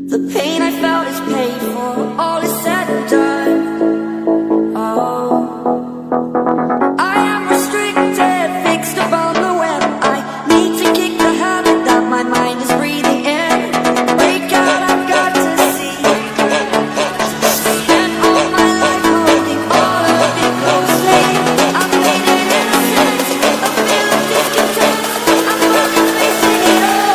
The pain I felt is paid for, all is said and done. Oh, I am restricted, fixed upon the web. I need to kick the habit that my mind is breathing in. Break out, I've got to see. Spent all my life holding all of it closely. I've made it innocent, a feel of discontent. I'm only facing it all.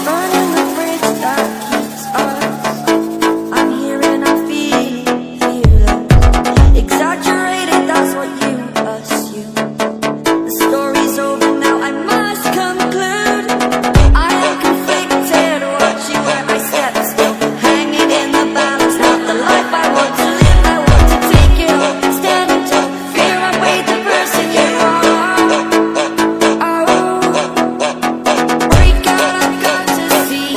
Burning the bridge that keeps us. I'm here and I feel fearless. Exaggerated, that's what you assume. The story's over now, I must conclude. I am conflicted, watching where I step still. Hanging in the balance, not the life I want to live. I want to take it all, standing tall. Fear I weighed the person you are. Oh, break out, I've got to see.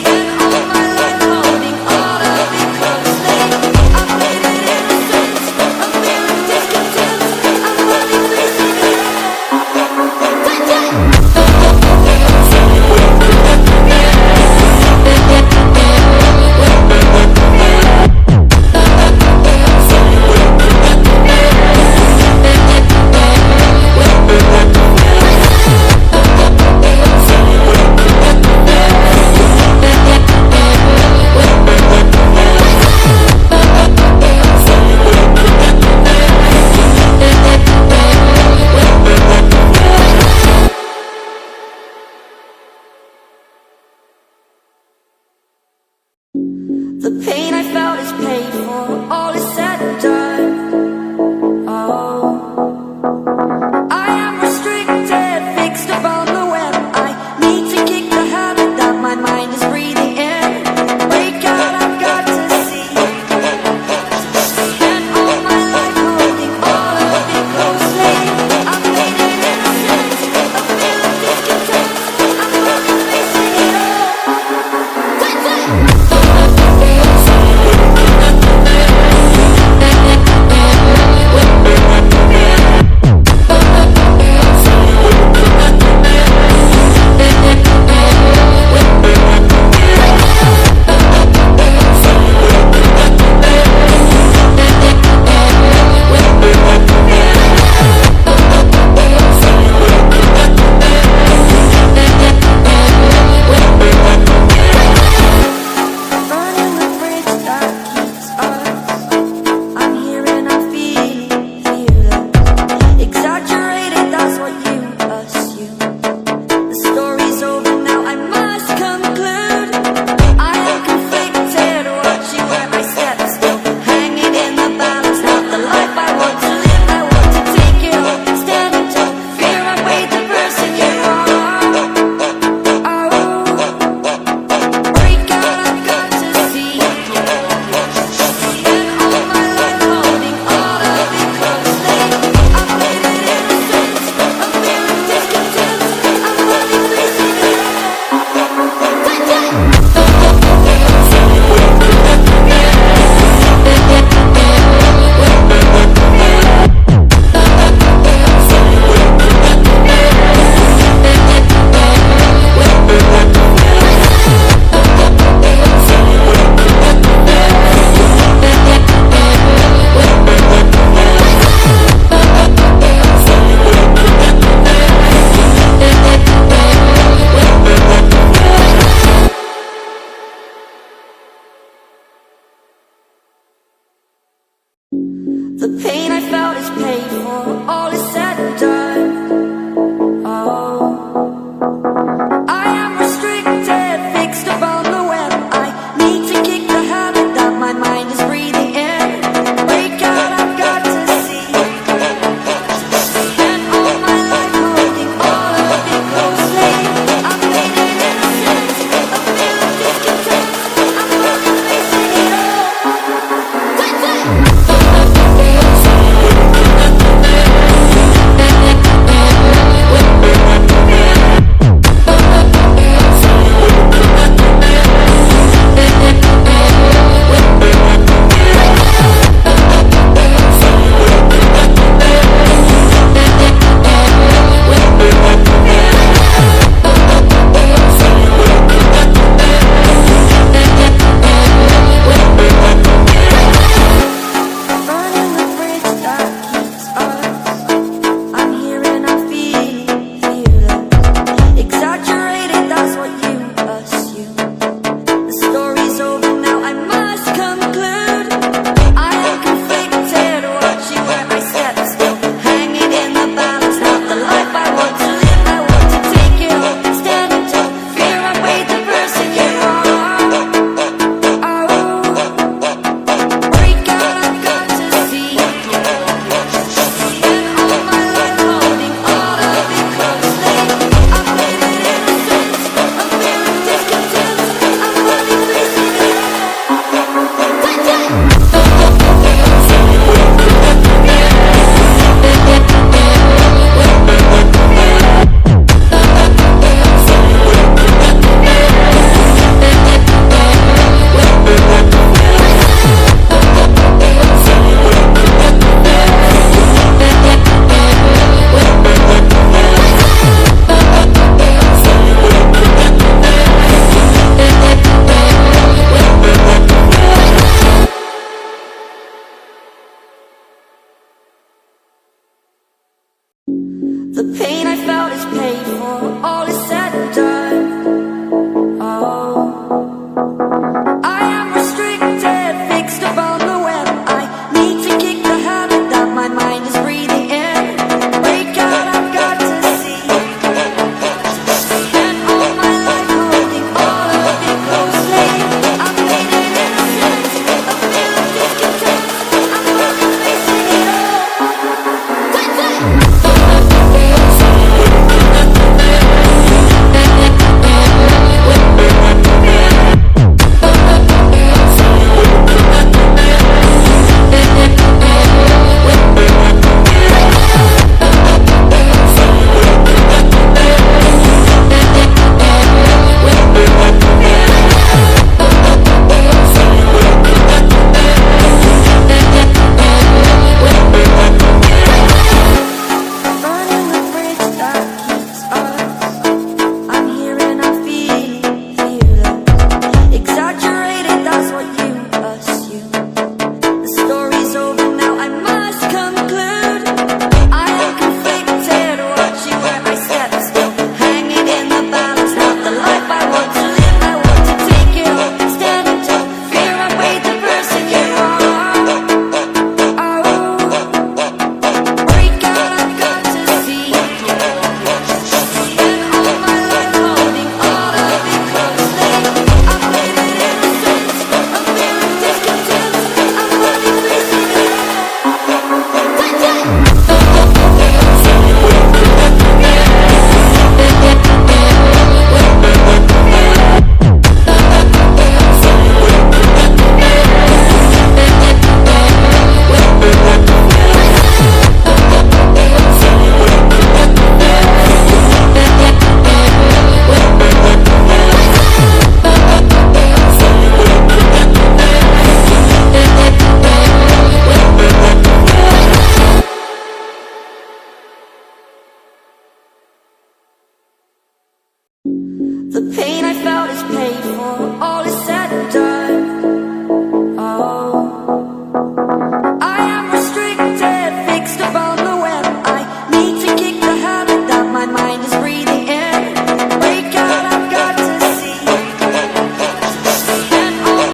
Spent all my life holding all of it closely. I've made it innocent, a feel of discontent. I'm only facing it The pain I felt is paid for.